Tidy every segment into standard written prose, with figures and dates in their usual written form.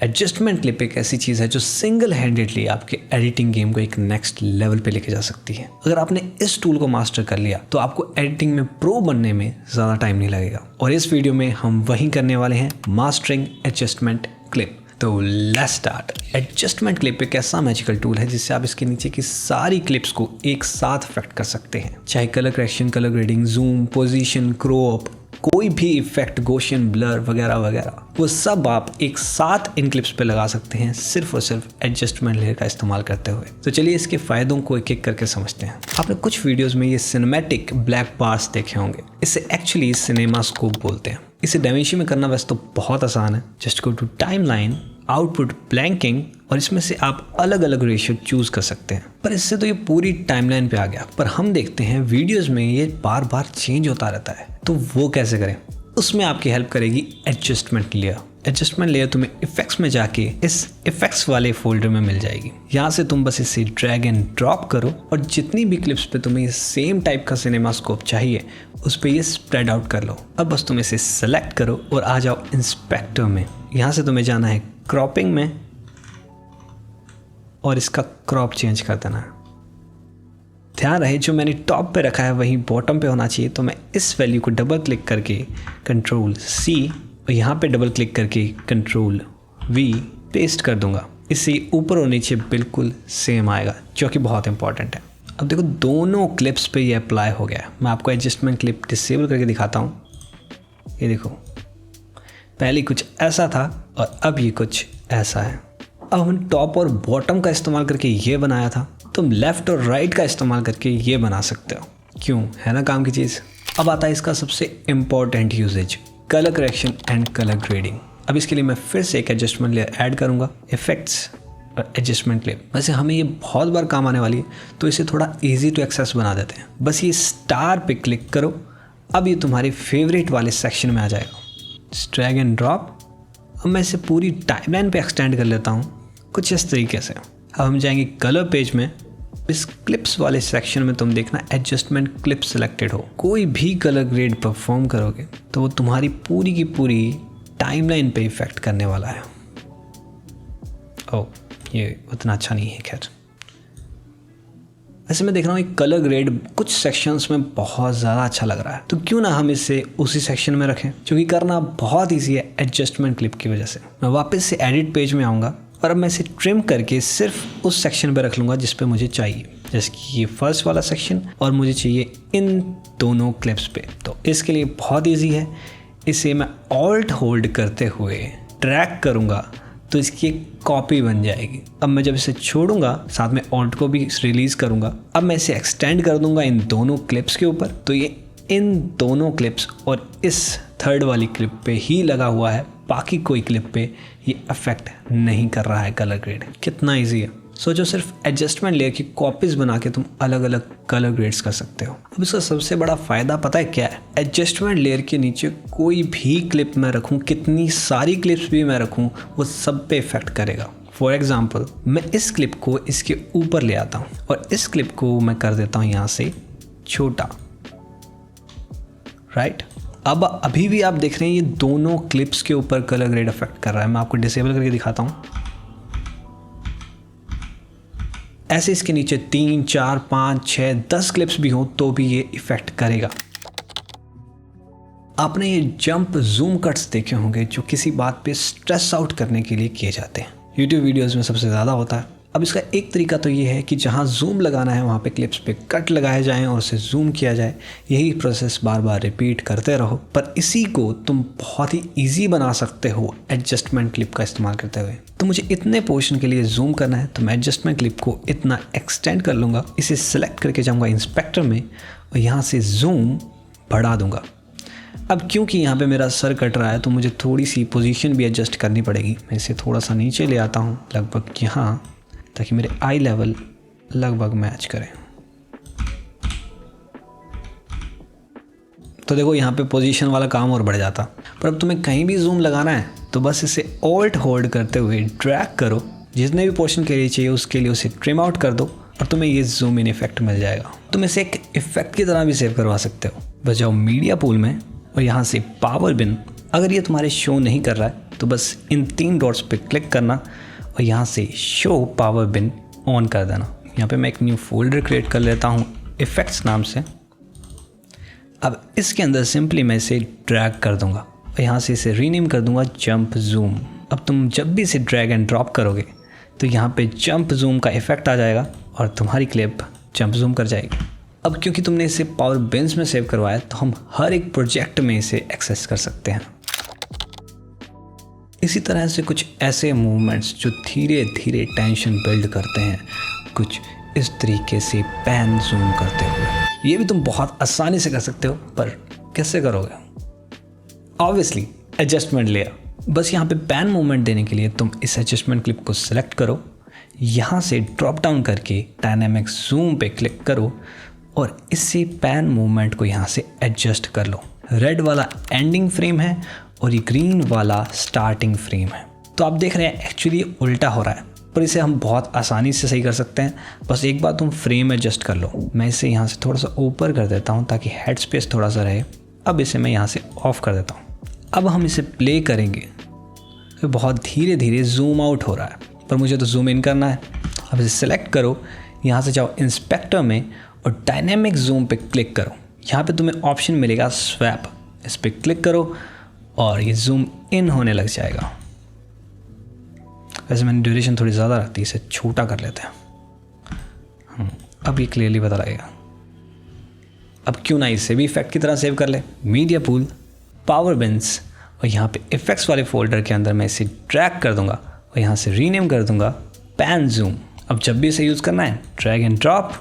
Adjustment clip एक ऐसी चीज़ है जो सिंगल हैंडेडली आपके एडिटिंग गेम को एक नेक्स्ट लेवल पे लेके जा सकती है। अगर आपने इस टूल को मास्टर कर लिया तो आपको एडिटिंग में प्रो बनने में ज़्यादा टाइम नहीं लगेगा। और इस वीडियो में हम वही करने वाले हैं, मास्टरिंग एडजस्टमेंट क्लिप। तो लेट्स स्टार्ट। एडजस्टमेंट क्लिप एक ऐसा मैजिकल टूल है जिससे आप इसके नीचे की सारी क्लिप्स को एक साथ इफेक्ट कर सकते हैं, चाहे colour correction, colour grading, zoom, position, crop, कोई भी इफेक्ट, गॉसियन, ब्लर वगैरह वगैरह, वो सब आप एक साथ इन क्लिप्स पे लगा सकते हैं सिर्फ और सिर्फ एडजस्टमेंट लेयर का इस्तेमाल करते हुए। तो चलिए इसके फायदों को एक एक करके समझते हैं। आपने कुछ वीडियोस में ये सिनेमैटिक ब्लैक बार्स देखे होंगे, इसे एक्चुअली सिनेमा स्कोप बोलते हैं। इसे DaVinci में करना वैसे तो बहुत आसान है। Just go to timeline, output, blanking, और इसमें से आप अलग अलग रेशियो चूज कर सकते हैं। पर इससे तो ये पूरी टाइमलाइन पे आ गया, पर हम देखते हैं वीडियोस में ये बार बार चेंज होता रहता है। तो वो कैसे करें? उसमें आपकी हेल्प करेगी एडजस्टमेंट लेयर। एडजस्टमेंट लेयर तुम्हें इफेक्ट्स में जाके इस इफेक्ट्स वाले फोल्डर में मिल जाएगी। यहाँ से तुम बस इसे ड्रैग एंड ड्रॉप करो और जितनी भी क्लिप्स पे तुम्हें सेम टाइप का सिनेमा स्कोप चाहिए उस पर ये स्प्रेड आउट कर लो। अब बस तुम इसे सेलेक्ट करो और आ जाओ इंस्पेक्टर में। यहाँ से तुम्हें जाना है क्रॉपिंग में और इसका क्रॉप चेंज कर देना है। ध्यान रहे जो मैंने टॉप पे रखा है वही बॉटम पे होना चाहिए। तो मैं इस वैल्यू को डबल क्लिक करके Ctrl+C और यहाँ पे डबल क्लिक करके Ctrl+V पेस्ट कर दूंगा। इससे ऊपर और नीचे बिल्कुल सेम आएगा, जो कि बहुत इंपॉर्टेंट है। अब देखो दोनों क्लिप्स पे ये अप्लाई हो गया है। मैं आपको एडजस्टमेंट क्लिप डिसेबल करके दिखाता हूँ। ये देखो, पहले कुछ ऐसा था और अब ये कुछ ऐसा है। अब हम टॉप और बॉटम का इस्तेमाल करके ये बनाया था, तुम लेफ्ट और राइट का इस्तेमाल करके ये बना सकते हो। क्यों, है ना काम की चीज़। अब आता है इसका सबसे important usage, colour correction and colour grading. अब इसके लिए मैं फिर से एक एडजस्टमेंट लेयर ऐड करूँगा, इफेक्ट्स और एडजस्टमेंट क्लिप। वैसे हमें ये बहुत बार काम आने वाली है तो इसे थोड़ा ईजी टू एक्सेस बना देते हैं। बस ये स्टार पे क्लिक करो, अब ये तुम्हारे फेवरेट वाले सेक्शन में आ जाएगा। Drag and drop. अब मैं इसे पूरी टाइमलाइन पे एक्सटेंड कर लेता हूँ कुछ इस तरीके से। अब हम जाएंगे कलर पेज में। इस क्लिप्स वाले सेक्शन में तुम देखना एडजस्टमेंट क्लिप सिलेक्टेड हो। कोई भी कलर ग्रेड परफॉर्म करोगे तो वो तुम्हारी पूरी की पूरी टाइमलाइन पे इफेक्ट करने वाला है। ओह, ये उतना अच्छा नहीं है। खैर, वैसे मैं देख रहा हूँ एक कलर ग्रेड कुछ सेक्शंस में बहुत ज़्यादा अच्छा लग रहा है, तो क्यों ना हम इसे उसी सेक्शन में रखें, जो कि करना बहुत ईजी है एडजस्टमेंट क्लिप की वजह से। मैं वापस से एडिट पेज में आऊँगा और अब मैं इसे ट्रिम करके सिर्फ उस सेक्शन पे रख लूँगा जिस पे मुझे चाहिए, जैसे कि ये फर्स्ट वाला सेक्शन, और मुझे चाहिए इन दोनों क्लिप्स पे। तो इसके लिए बहुत ईजी है, इसे मैं ऑल्ट होल्ड करते हुए ड्रैग करूँगा तो इसकी एक कॉपी बन जाएगी। अब मैं जब इसे छोड़ूंगा, साथ में ऑल्ट को भी रिलीज करूंगा, अब मैं इसे एक्सटेंड कर दूंगा इन दोनों क्लिप्स के ऊपर, तो ये इन दोनों क्लिप्स और इस थर्ड वाली क्लिप पे ही लगा हुआ है, बाकी कोई क्लिप पे ये अफेक्ट नहीं कर रहा है कलर ग्रेड। कितना ईजी है। सोचो, सिर्फ एडजस्टमेंट लेयर की कॉपीज बना के तुम अलग अलग कलर ग्रेड्स कर सकते हो। अब इसका सबसे बड़ा फायदा पता है क्या है? एडजस्टमेंट लेयर के नीचे कोई भी क्लिप मैं रखूं, कितनी सारी क्लिप्स भी मैं रखूं, वो सब पे इफेक्ट करेगा। फॉर एग्जाम्पल, मैं इस क्लिप को इसके ऊपर ले आता हूँ और इस क्लिप को मैं कर देता हूँ यहाँ से छोटा, राइट। अब अभी भी आप देख रहे हैं ये दोनों क्लिप्स के ऊपर कलर ग्रेड इफेक्ट कर रहा है। मैं आपको डिसेबल करके दिखाता हूँ। ऐसे इसके नीचे 3, 4, 5, 6, 10 क्लिप्स भी हो तो भी ये इफेक्ट करेगा। आपने ये जंप जूम कट्स देखे होंगे जो किसी बात पे स्ट्रेस आउट करने के लिए किए जाते हैं। यूट्यूब वीडियोस में सबसे ज़्यादा होता है। अब इसका एक तरीका तो ये है कि जहाँ जूम लगाना है वहाँ पे क्लिप्स पे कट लगाए जाएं और उसे जूम किया जाए। यही प्रोसेस बार बार रिपीट करते रहो, पर इसी को तुम बहुत ही ईजी बना सकते हो एडजस्टमेंट क्लिप का इस्तेमाल करते हुए। तो मुझे इतने पोर्शन के लिए जूम करना है तो मैं एडजस्टमेंट क्लिप को इतना एक्सटेंड कर लूँगा, इसे सिलेक्ट करके जाऊँगा इंस्पेक्टर में और यहाँ से जूम बढ़ा दूँगा। अब क्योंकि यहाँ पे मेरा सर कट रहा है तो मुझे थोड़ी सी पोजीशन भी एडजस्ट करनी पड़ेगी। मैं इसे थोड़ा सा नीचे ले आता हूँ, लगभग यहाँ, ताकि मेरे आई लेवल लगभग मैच करें। तो देखो यहाँ पे पोजीशन वाला काम और बढ़ जाता। पर अब तुम्हें कहीं भी जूम लगाना है तो बस इसे ऑल्ट होल्ड करते हुए ड्रैग करो, जितने भी पोर्शन के लिए चाहिए उसके लिए उसे ट्रिम आउट कर दो और तुम्हें ये जूम इन इफेक्ट मिल जाएगा। तुम इसे एक इफेक्ट की तरह भी सेव करवा सकते हो। बस जाओ मीडिया पूल में और यहाँ से पावर बिन। अगर ये तुम्हारे शो नहीं कर रहा है तो बस इन 3 डॉट्स पे क्लिक करना और यहाँ से शो पावर बिन ऑन कर देना। यहाँ पे मैं एक न्यू फोल्डर क्रिएट कर लेता हूँ इफ़ेक्ट्स नाम से। अब इसके अंदर सिंपली मैं इसे ड्रैग कर दूंगा और यहाँ से इसे रीनेम कर दूंगा जंप जूम। अब तुम जब भी इसे ड्रैग एंड ड्रॉप करोगे तो यहाँ पे जंप जूम का इफेक्ट आ जाएगा और तुम्हारी क्लिप जंप जूम कर जाएगी। अब क्योंकि तुमने इसे पावर बिन्स में सेव करवाया तो हम हर एक प्रोजेक्ट में इसे एक्सेस कर सकते हैं। इसी तरह से कुछ ऐसे मूवमेंट्स जो धीरे धीरे टेंशन बिल्ड करते हैं, कुछ इस तरीके से पैन जूम करते हुए, ये भी तुम बहुत आसानी से कर सकते हो। पर कैसे करोगे? Obviously adjustment layer. बस यहाँ पे पैन मूवमेंट देने के लिए तुम इस एडजस्टमेंट क्लिप को सिलेक्ट करो, यहाँ से ड्रॉप डाउन करके डायनामिक जूम पे क्लिक करो और इससे पैन मूवमेंट को यहाँ से एडजस्ट कर लो। रेड वाला एंडिंग फ्रेम है और ये ग्रीन वाला स्टार्टिंग फ्रेम है। तो आप देख रहे हैं एक्चुअली उल्टा हो रहा है, पर इसे हम बहुत आसानी से सही कर सकते हैं। बस एक बार तुम फ्रेम एडजस्ट कर लो। मैं इसे यहाँ से थोड़ा सा ऊपर कर देता हूँ ताकि हेड स्पेस थोड़ा सा रहे। अब इसे मैं यहाँ से ऑफ कर देता हूँ। अब हम इसे प्ले करेंगे तो बहुत धीरे धीरे जूम आउट हो रहा है, पर मुझे तो जूम इन करना है। अब इसे सेलेक्ट करो, यहाँ से जाओ इंस्पेक्टर में और डायनेमिक जूम पे क्लिक करो। यहाँ पे तुम्हें ऑप्शन मिलेगा स्वैप, इस पर क्लिक करो और ये जूम इन होने लग जाएगा। वैसे मैंने ड्यूरेशन थोड़ी ज़्यादा रखती है, इसे छोटा कर लेते हैं। अब ये क्लियरली पता लगेगा। अब क्यों ना इसे भी इफेक्ट की तरह सेव कर ले। मीडिया पूल, पावर बिन्स और यहाँ पे इफेक्ट्स वाले फोल्डर के अंदर मैं इसे ड्रैग कर दूंगा और यहाँ से रीनेम कर दूंगा पैन जूम। अब जब भी इसे यूज़ करना है ड्रैग एंड ड्रॉप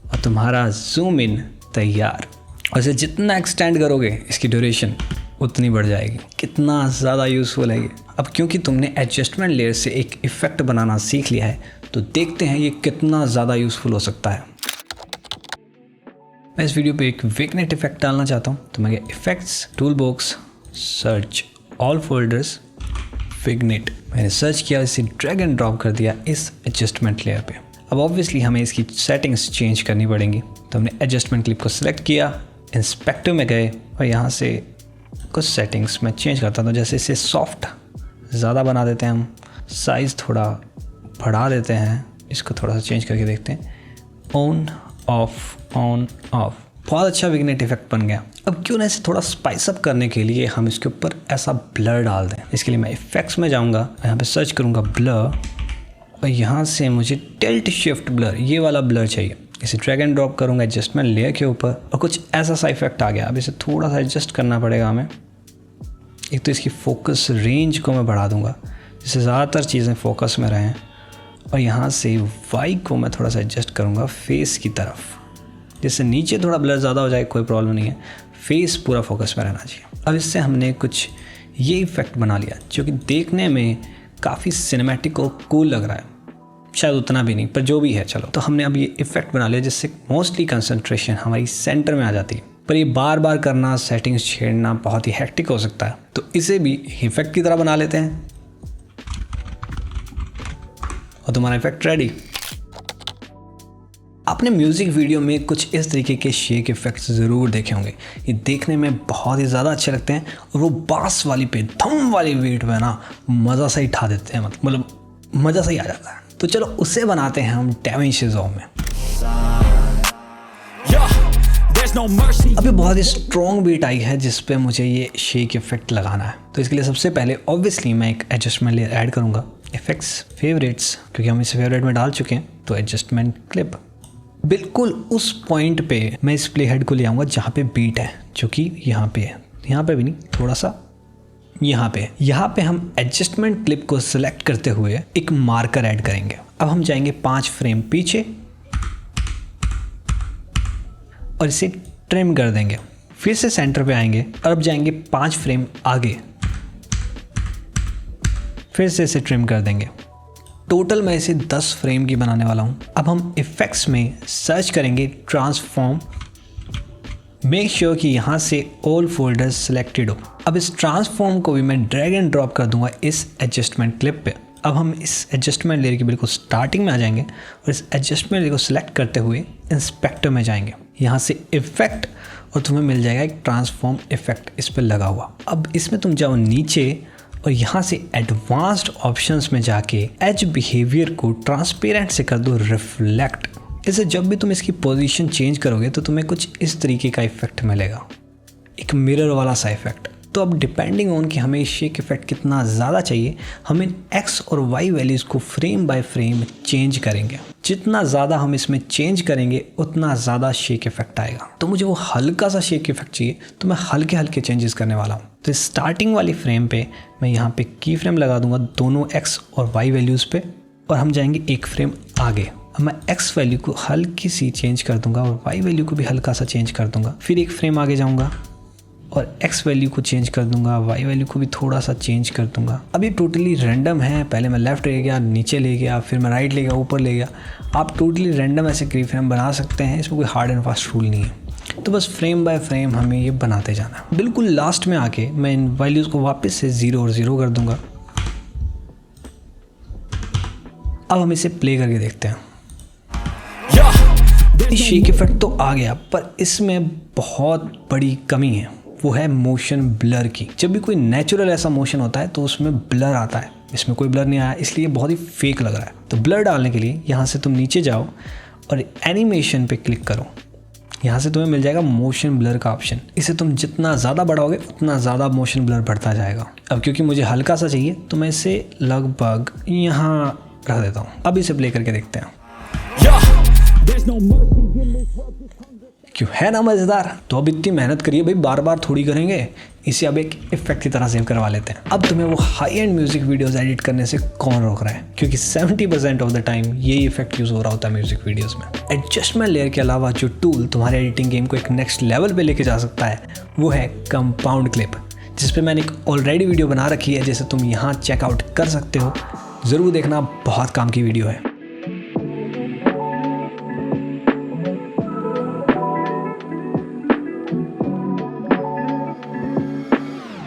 और तुम्हारा जूम इन तैयार। और इसे जितना एक्सटेंड करोगे इसकी ड्यूरेशन उतनी बढ़ जाएगी। कितना ज़्यादा यूज़फुल है ये। अब क्योंकि तुमने एडजस्टमेंट लेयर से एक इफ़ेक्ट बनाना सीख लिया है तो देखते हैं ये कितना ज़्यादा यूज़फुल हो सकता है। मैं इस वीडियो पे एक विग्नेट इफेक्ट डालना चाहता हूँ, तो मैं effects, tool box, search all folders, vignette मैंने सर्च किया, इसे ड्रैग एंड ड्रॉप कर दिया इस एडजस्टमेंट लेयर पे। अब ऑब्वियसली हमें इसकी सेटिंग्स चेंज करनी पड़ेंगी, तो हमने एडजस्टमेंट क्लिप को सिलेक्ट किया, इंस्पेक्टर में गए और यहाँ से कुछ सेटिंग्स मैं चेंज करता हूँ। जैसे इसे सॉफ्ट ज़्यादा बना देते हैं, हम साइज़ थोड़ा बढ़ा देते हैं, इसको थोड़ा सा चेंज करके देखते हैं। ऑन ऑफ, बहुत अच्छा विग्नेट इफेक्ट बन गया। अब क्यों ना इसे थोड़ा स्पाइस अप करने के लिए हम इसके ऊपर ऐसा ब्लर डाल दें। इसके लिए मैं इफेक्ट्स में जाऊंगा, यहाँ पे सर्च करूंगा ब्लर और यहाँ से मुझे टिल्ट शिफ्ट ब्लर, ये वाला ब्लर चाहिए। इसे ड्रैग एंड ड्रॉप करूंगा एडजस्टमेंट लेयर के ऊपर और कुछ ऐसा सा इफेक्ट आ गया। अब इसे थोड़ा सा एडजस्ट करना पड़ेगा हमें। एक तो इसकी फोकस रेंज को मैं बढ़ा दूंगा जिससे ज़्यादातर चीज़ें फोकस में रहें और यहाँ से वाई को मैं थोड़ा सा एडजस्ट करूँगा फेस की तरफ, जिससे नीचे थोड़ा ब्लर ज़्यादा हो जाए, कोई प्रॉब्लम नहीं है, फेस पूरा फोकस में रहना चाहिए। अब इससे हमने कुछ ये इफ़ेक्ट बना लिया जो कि देखने में काफ़ी सिनेमैटिक और कूल लग रहा है, शायद उतना भी नहीं पर जो भी है चलो। तो हमने अब ये इफ़ेक्ट बना लिया जिससे मोस्टली कंसंट्रेशन हमारी सेंटर में आ जाती है, पर ये बार बार करना, सेटिंग्स छेड़ना बहुत ही हेक्टिक हो सकता है। तो इसे भी इफ़ेक्ट की तरह बना लेते हैं और तुम्हारा इफेक्ट रेडी। आपने म्यूज़िक वीडियो में कुछ इस तरीके के शेक इफेक्ट्स ज़रूर देखे होंगे। ये देखने में बहुत ही ज़्यादा अच्छे लगते हैं और वो बास वाली पे, धम वाली बीट में ना मज़ा सा ही ठा देते हैं, मतलब मज़ा सा ही आ जाता है। तो चलो उसे बनाते हैं हम डैविंची रिजॉल्व में। अभी बहुत ही स्ट्रॉन्ग बीट आई है जिस पे मुझे ये शेक इफेक्ट लगाना है। तो इसके लिए सबसे पहले ऑब्वियसली मैं एक एडजस्टमेंट लेयर ऐड करूँगा, इफेक्ट्स, फेवरेट्स, क्योंकि हम इसे फेवरेट में डाल चुके हैं। तो एडजस्टमेंट क्लिप, बिल्कुल उस पॉइंट पे मैं इस प्ले हेड को ले आऊँगा जहाँ पे बीट है, जो कि यहाँ पे है, यहाँ पे भी नहीं, थोड़ा सा यहाँ पे हम एडजस्टमेंट क्लिप को सिलेक्ट करते हुए एक मार्कर ऐड करेंगे। अब हम जाएंगे 5 फ्रेम पीछे और इसे ट्रिम कर देंगे। फिर से सेंटर पे आएंगे और अब जाएंगे 5 फ्रेम आगे, फिर से इसे ट्रिम कर देंगे। टोटल मैं इसे 10 फ्रेम की बनाने वाला हूँ। अब हम इफेक्ट्स में सर्च करेंगे ट्रांसफॉर्म, मेक श्योर कि यहाँ से ऑल फोल्डर्स सिलेक्टेड हो। अब इस ट्रांसफॉर्म को भी मैं ड्रैग एंड ड्रॉप कर दूंगा इस एडजस्टमेंट क्लिप पे। अब हम इस एडजस्टमेंट लेयर की बिल्कुल स्टार्टिंग में आ जाएंगे और इस एडजस्टमेंट लेयर को सिलेक्ट करते हुए इंस्पेक्टर में जाएंगे, यहाँ से इफेक्ट और तुम्हें मिल जाएगा एक ट्रांसफॉर्म इफेक्ट इस पर लगा हुआ। अब इसमें तुम जाओ नीचे और यहाँ से एडवांस्ड ऑप्शंस में जाके एज बिहेवियर को ट्रांसपेरेंट से कर दो रिफ्लेक्ट। इससे जब भी तुम इसकी पोजीशन चेंज करोगे तो तुम्हें कुछ इस तरीके का इफेक्ट मिलेगा, एक मिरर वाला सा इफेक्ट। तो अब डिपेंडिंग ऑन कि हमें शेक इफेक्ट कितना ज़्यादा चाहिए, हम इन एक्स और वाई वैल्यूज़ को फ्रेम बाय फ्रेम चेंज करेंगे। जितना ज़्यादा हम इसमें चेंज करेंगे उतना ज़्यादा शेक इफेक्ट आएगा। तो मुझे वो हल्का सा शेक इफेक्ट चाहिए तो मैं हल्के हल्के चेंजेस करने वाला हूँ। तो स्टार्टिंग वाली फ्रेम पे मैं यहाँ पे की फ्रेम लगा दूंगा दोनों एक्स और वाई वैल्यूज़ पे, और हम जाएंगे एक फ्रेम आगे। अब मैं एक्स वैल्यू को हल्की सी चेंज कर दूंगा और वाई वैल्यू को भी हल्का सा चेंज कर दूंगा। फिर एक फ्रेम आगे जाऊँगा और एक्स वैल्यू को चेंज कर दूंगा, वाई वैल्यू को भी थोड़ा सा चेंज कर दूंगा। अब ये टोटली रैंडम है, पहले मैं लेफ्ट ले गया, नीचे ले गया, फिर मैं राइट ले गया, ऊपर ले गया। आप टोटली रैंडम ऐसे की फ्रेम बना सकते हैं, इसमें कोई हार्ड एंड फास्ट रूल नहीं है। तो बस फ्रेम बाय फ्रेम हमें ये बनाते जाना है। बिल्कुल लास्ट में आके मैं इन वैल्यूज़ को वापस से 0 और 0 कर दूंगा। अब हम इसे प्ले करके देखते हैं। शेक इफेक्ट तो आ गया, पर इसमें बहुत बड़ी कमी है, वो है मोशन ब्लर की। जब भी कोई नेचुरल ऐसा मोशन होता है तो उसमें ब्लर आता है, इसमें कोई ब्लर नहीं आया, इसलिए बहुत ही फेक लग रहा है। तो ब्लर डालने के लिए यहाँ से तुम नीचे जाओ और एनिमेशन पे क्लिक करो। यहाँ से तुम्हें मिल जाएगा मोशन ब्लर का ऑप्शन। इसे तुम जितना ज़्यादा बढ़ाओगे उतना ज़्यादा मोशन ब्लर बढ़ता जाएगा। अब क्योंकि मुझे हल्का सा चाहिए तो मैं इसे लगभग यहाँ रख देता हूँ। अब इसे प्ले करके देखते हैं। क्यों, है ना मज़ेदार? तो अब इतनी मेहनत करिए भाई, बार बार थोड़ी करेंगे, इसे अब एक इफेक्ट की तरह सेव करवा लेते हैं। अब तुम्हें वो high and music videos edit करने से कौन रोक रहा है, क्योंकि 70% ऑफ द टाइम यही इफेक्ट यूज़ हो रहा होता है म्यूजिक वीडियोस में। एडजस्टमेंट लेयर के अलावा जो टूल तुम्हारे एडिटिंग गेम को एक नेक्स्ट लेवल पे लेके जा सकता है वो है कंपाउंड क्लिप, जिस पे मैंने एक ऑलरेडी वीडियो बना रखी है, जिसे तुम यहाँ चेकआउट कर सकते हो। ज़रूर देखना, बहुत काम की वीडियो है।